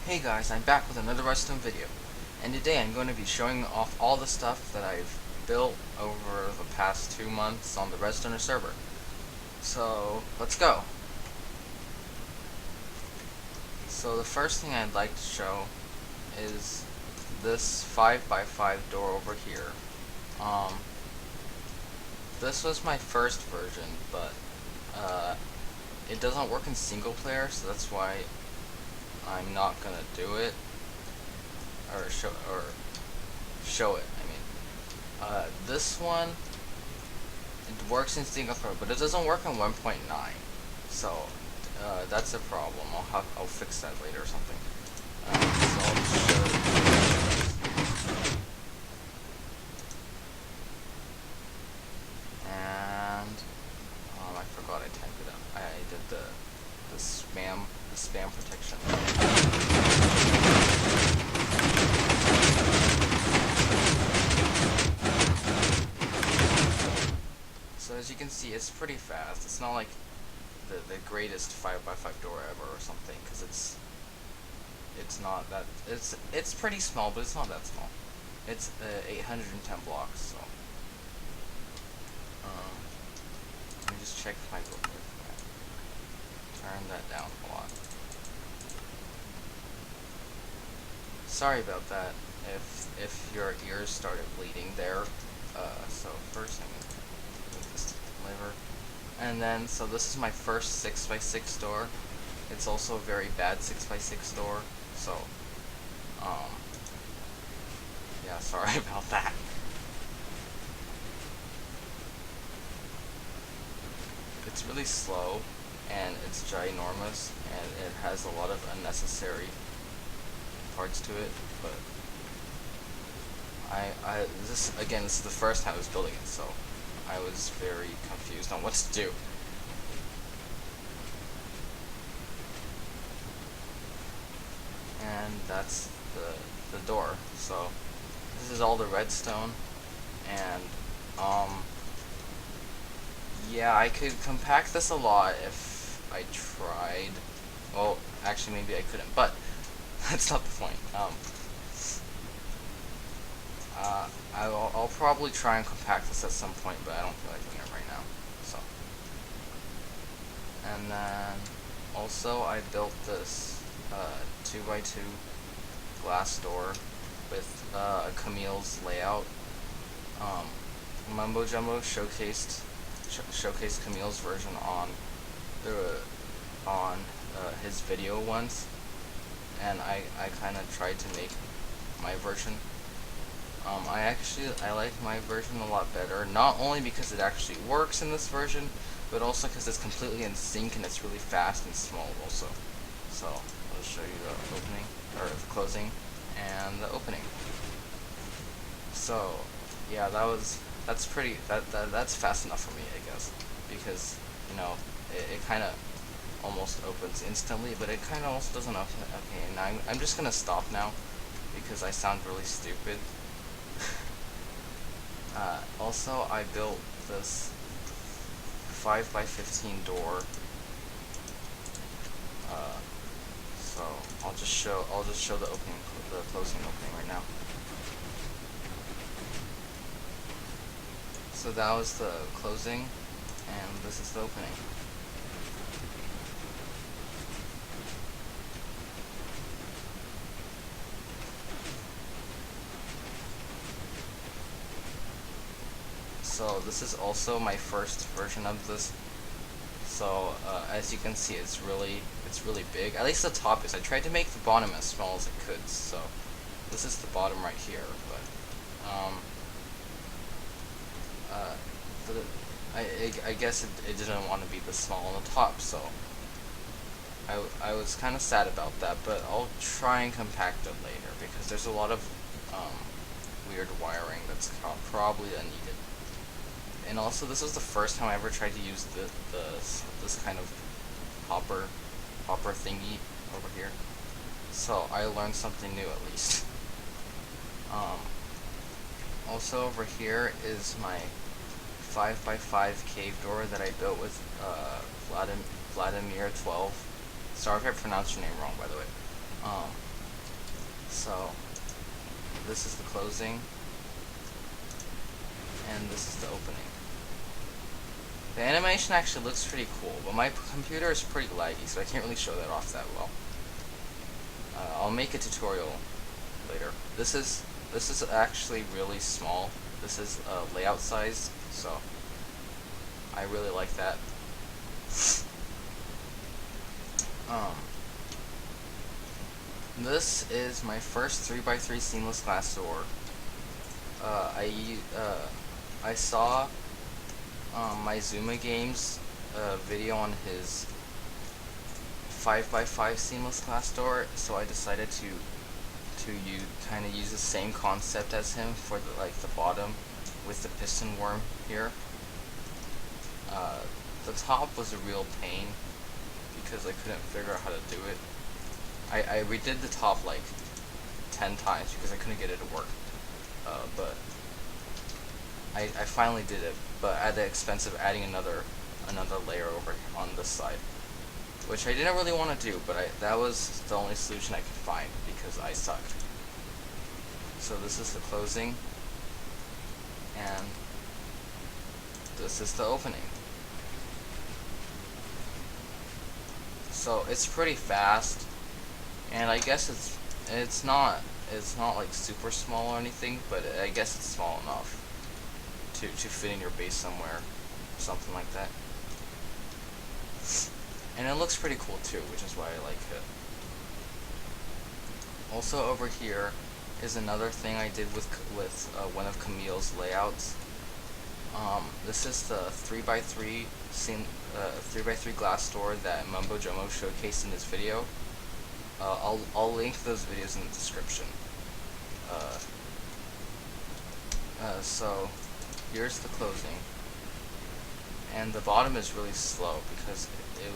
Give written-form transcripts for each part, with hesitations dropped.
Hey guys, I'm back with another redstone video, and today I'm going to be showing off all the stuff that I've built over the past 2 months on the redstone server. So, let's go. So the first thing I'd like to show is this 5x5 door over here. This was my first version, but it doesn't work in single player, so that's why I'm not gonna do it or show it. This one, it works in single player, but it doesn't work in 1.9. So that's a problem. I'll fix that later or something. So I'll just show and I forgot I typed it up. I did the spam protection. So as you can see, it's pretty fast. It's not like the greatest 5x5 door ever or something, because it's not that it's pretty small, but it's not that small. It's 810 blocks. So let me just check my book. Turn that down a lot. Sorry about that. If your ears started bleeding there. So first I'm gonna put this lever. And then, so this is my first 6x6 door. It's also a very bad 6x6 door, so, yeah, sorry about that. It's really slow, and it's ginormous, and it has a lot of unnecessary parts to it, but this is the first time I was building it, so I was very confused on what to do. And that's the door. So this is all the redstone, and yeah, I could compact this a lot if I tried. Well, actually maybe I couldn't, but that's not the point. I'll probably try and compact this at some point, but I don't feel like doing it right now. So, and then also I built this 2x2 glass door with Camille's layout. Mumbo Jumbo showcased Camille's version on his video once, and I kind of tried to make my version. I like my version a lot better, not only because it actually works in this version, but also because it's completely in sync and it's really fast and small also. So I'll show you the opening, or the closing, and the opening. So yeah, that's fast enough for me, I guess, because it kind of almost opens instantly, but it kind of also doesn't open. Okay, and I'm just gonna stop now because I sound really stupid. Also, I built this 5x15 door. So I'll just show the closing opening right now. So that was the closing, and this is the opening. So this is also my first version of this. So as you can see, it's really big. At least the top is. I tried to make the bottom as small as I could. So this is the bottom right here. But I guess it didn't want to be this small on the top. So I was kind of sad about that. But I'll try and compact it later because there's a lot of weird wiring that's probably unneeded. And also, this was the first time I ever tried to use this kind of hopper thingy over here. So I learned something new at least. Also over here is my 5x5 cave door that I built with Vladimir 12. Sorry if I pronounced your name wrong, by the way. this is the closing, and this is the opening. The animation actually looks pretty cool, but my computer is pretty laggy, so I can't really show that off that well. I'll make a tutorial later. This is actually really small. This is layout size, so I really like that. This is my first 3x3 seamless glass door. I saw my Zuma Games video on his 5x5 seamless glass door, so I decided to kind of use the same concept as him for the bottom with the piston worm here. The top was a real pain because I couldn't figure out how to do it. I redid the top like 10 times because I couldn't get it to work. But I finally did it, but at the expense of adding another layer over on this side, which I didn't really want to do, but that was the only solution I could find because I sucked. So this is the closing, and this is the opening. So it's pretty fast, and I guess it's not like super small or anything, but I guess it's small enough to fit in your base somewhere, something like that. And it looks pretty cool too, which is why I like it. Also over here is another thing I did with one of Camille's layouts. This is the 3x3 3x3 glass door that Mumbo Jumbo showcased in his video. I'll link those videos in the description. So here's the closing, and the bottom is really slow because it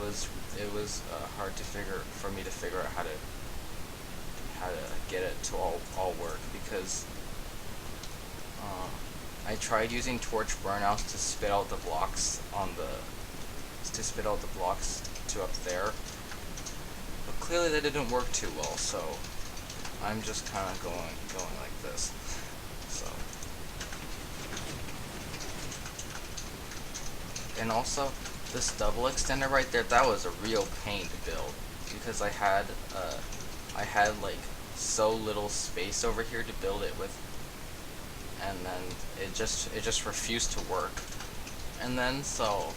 was hard for me to figure out how to get it to all work, because I tried using torch burnouts to spit out the blocks to up there, but clearly that didn't work too well, so I'm just kind of going like this. So, and also this double extender right there, that was a real pain to build because I had like so little space over here to build it with, and then it just refused to work. And then so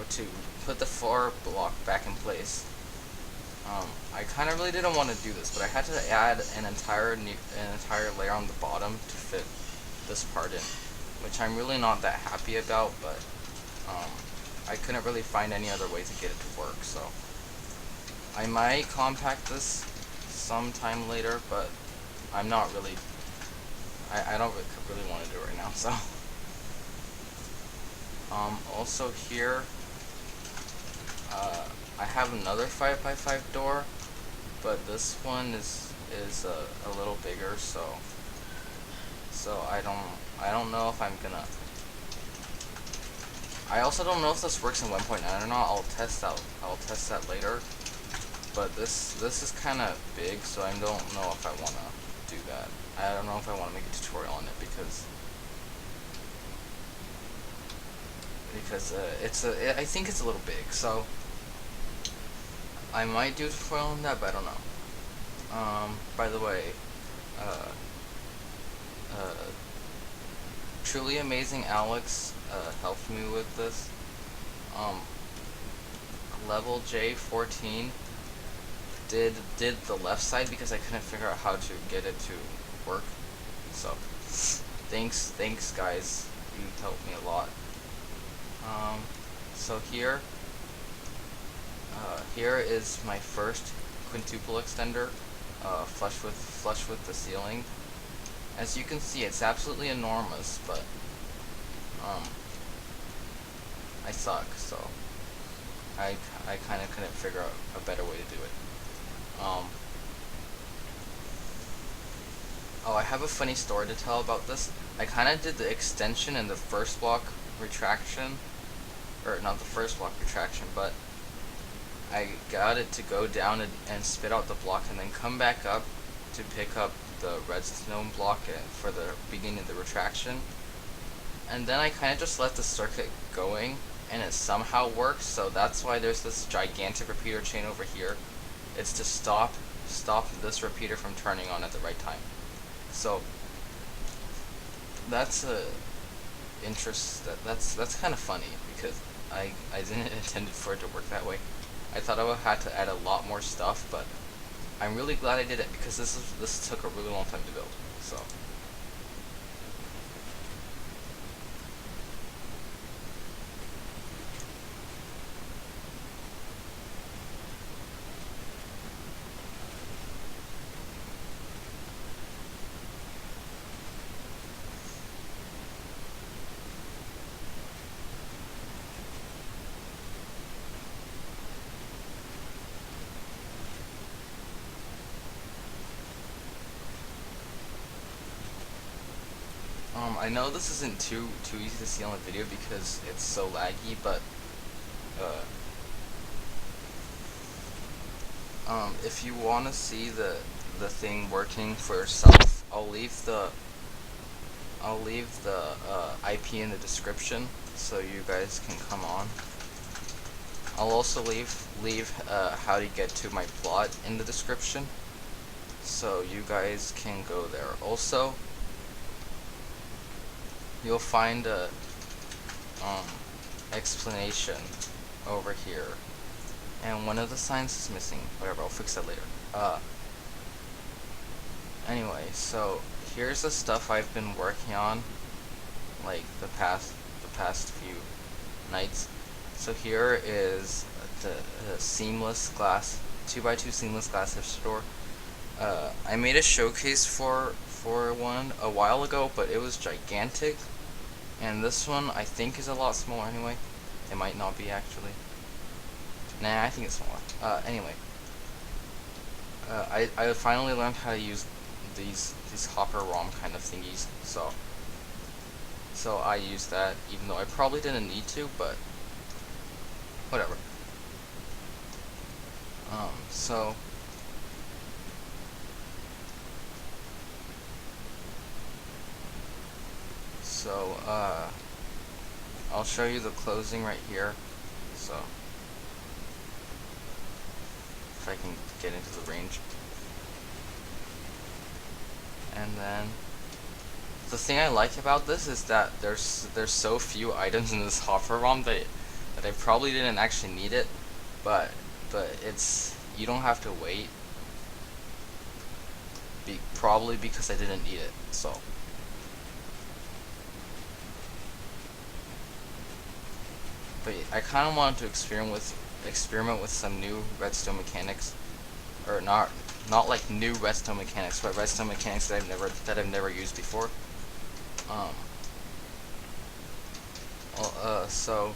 to put the floor block back in place, I kind of really didn't want to do this, but I had to add an entire layer on the bottom to fit this part in, which I'm really not that happy about, but I couldn't really find any other way to get it to work, so I might compact this sometime later, but I'm not really, I don't really want to do it right now, so. Also here, I have another 5x5 door, but this one is a little bigger, so I don't know if I'm gonna. I also don't know if this works in 1.9 or not. I'll test that later. But this is kind of big, so I don't know if I want to do that. I don't know if I want to make a tutorial on it because I think it's a little big, so I might do a tutorial on that, but I don't know. By the way, Truly Amazing Alex helped me with this. Level J14 did the left side because I couldn't figure out how to get it to work. So thanks guys, you helped me a lot. So here is my first quintuple extender, flush with the ceiling. As you can see, it's absolutely enormous, but I suck, so I kind of couldn't figure out a better way to do it. Oh, I have a funny story to tell about this. I kind of did the extension in the first block retraction, or not the first block retraction, but I got it to go down and spit out the block, and then come back up to pick up the redstone block for the beginning of the retraction. And then I kind of just let the circuit going, and it somehow works. So that's why there's this gigantic repeater chain over here. It's to stop this repeater from turning on at the right time. So that's that's kind of funny, because I didn't intend for it to work that way. I thought I would have to add a lot more stuff, but I'm really glad I did it, because this took a really long time to build. So I know this isn't too easy to see on the video because it's so laggy, but if you want to see the thing working for yourself, I'll leave the IP in the description so you guys can come on. I'll also leave how to get to my plot in the description, so you guys can go there. Also, you'll find a explanation over here, and one of the signs is missing. Whatever, I'll fix that later. Anyway, so here's the stuff I've been working on, like the past few nights. So here is the seamless glass 2x2 seamless glass hipster door. I made a showcase for one a while ago, but it was gigantic. And this one, I think, is a lot smaller anyway. It might not be, actually. Nah, I think it's smaller. Anyway. I finally learned how to use these hopper ROM kind of thingies, so I used that, even though I probably didn't need to, but whatever. So I'll show you the closing right here. So if I can get into the range. And then the thing I like about this is that there's so few items in this hopper ROM that I probably didn't actually need it, but it's, you don't have to wait. Probably because I didn't need it. So but I kind of wanted to experiment with some new redstone mechanics, or not like new redstone mechanics, but redstone mechanics that I've never used before. So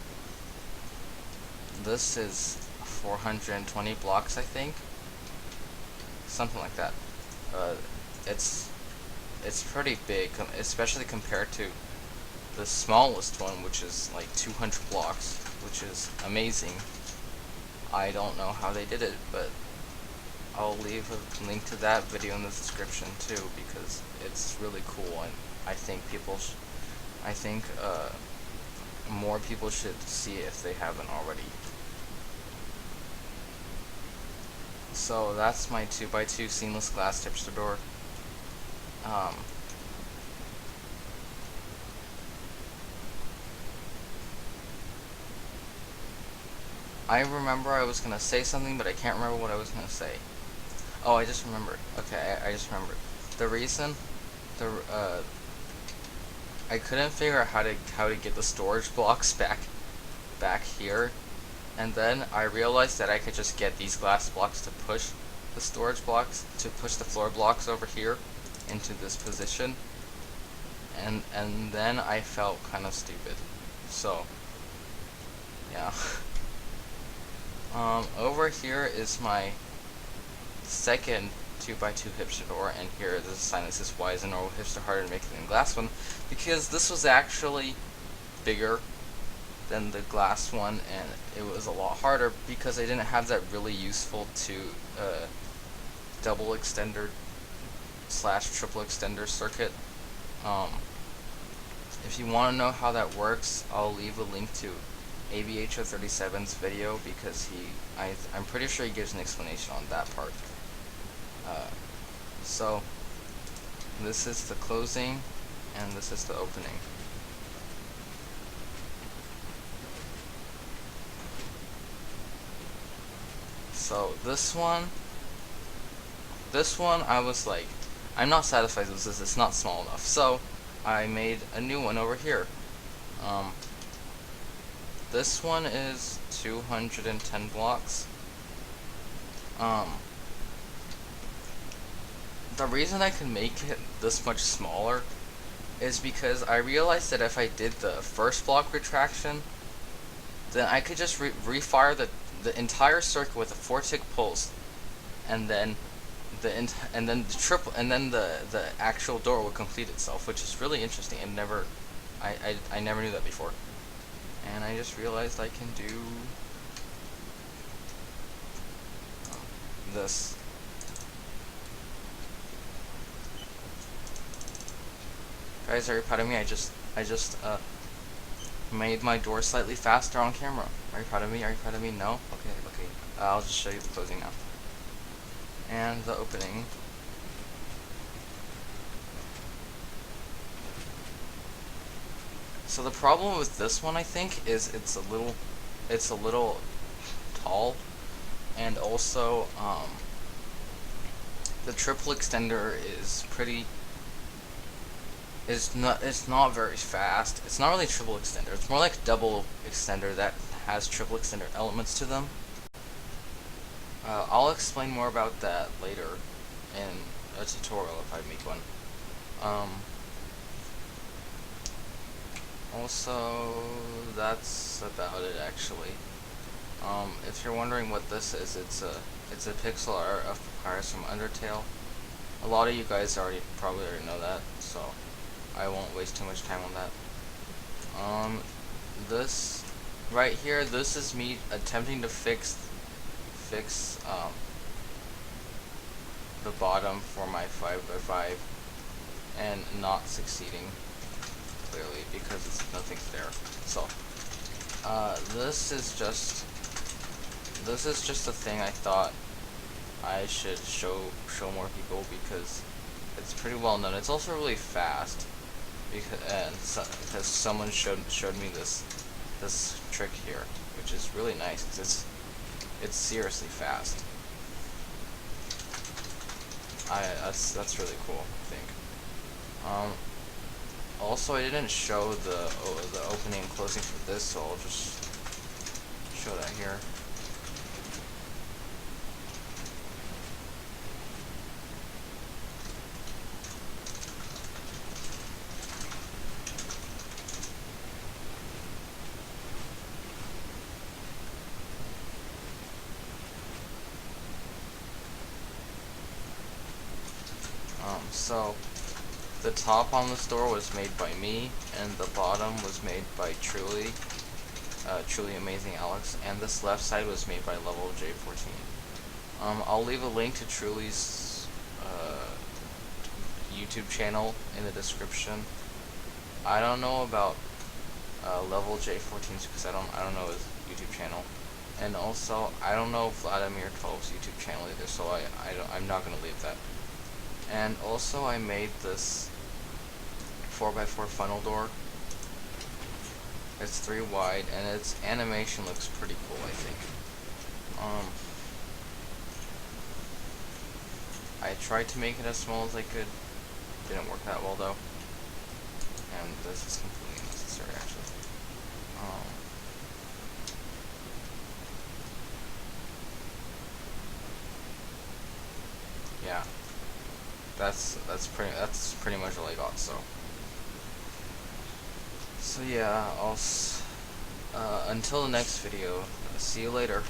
this is 420 blocks, I think, something like that. It's pretty big, especially compared to the smallest one, which is like 200 blocks, which is amazing. I don't know how they did it, but I'll leave a link to that video in the description too, because it's really cool, and I think more people should see it if they haven't already. So that's my 2x2 seamless glass hipster door. I remember I was gonna say something, but I can't remember what I was gonna say. Oh, I just remembered. Okay, I just remembered. The reason, I couldn't figure out how to get the storage blocks back here, and then I realized that I could just get these glass blocks to push the storage blocks, to push the floor blocks over here into this position, and then I felt kind of stupid. So yeah. Over here is my second 2x2 hipster door, and here there's a sign that says why is a normal hipster harder to make than a glass one, because this was actually bigger than the glass one, and it was a lot harder because I didn't have that really useful double extender slash triple extender circuit. If you want to know how that works, I'll leave a link to ABHO37's video because I'm pretty sure he gives an explanation on that part. So this is the closing and this is the opening. So this one I was like, I'm not satisfied with this, it's not small enough. So I made a new one over here. This one is 210 blocks. The reason I can make it this much smaller is because I realized that if I did the first block retraction, then I could just refire the entire circuit with a 4-tick pulse, and then the actual door will complete itself, which is really interesting. I never knew that before, and I just realized I can do this. Guys, are you proud of me? I just made my door slightly faster on camera. Are you proud of me? Are you proud of me? No? Okay. I'll just show you the closing now. And the opening. So the problem with this one, I think, is it's a little tall, and also the triple extender is it's not very fast. It's not really triple extender. It's more like double extender that has triple extender elements to them. I'll explain more about that later in a tutorial if I make one. Also, that's about it actually. If you're wondering what this is, it's a pixel art of Papyrus from Undertale. A lot of you guys probably already know that, so I won't waste too much time on that. This right here, this is me attempting to fix the bottom for my 5x5 and not succeeding, clearly, because nothing's there. So this is just a thing I thought I should show more people because it's pretty well known. It's also really fast because someone showed me this trick here, which is really nice because it's seriously fast. That's really cool, I think. Also, I didn't show the opening and closing for this, so I'll just show that here. So the top on this door was made by me, and the bottom was made by Truly Amazing Alex, and this left side was made by Level J14. I'll leave a link to Truly's YouTube channel in the description. I don't know about Level J14's because I don't know his YouTube channel, and also I don't know Vladimir 12's YouTube channel either, so I'm not gonna leave that. And also I made this 4x4 funnel door. It's 3 wide, and its animation looks pretty cool, I think. I tried to make it as small as I could. Didn't work that well though. And this is completely unnecessary actually. Yeah. That's pretty much all I got. So yeah, until the next video. See you later.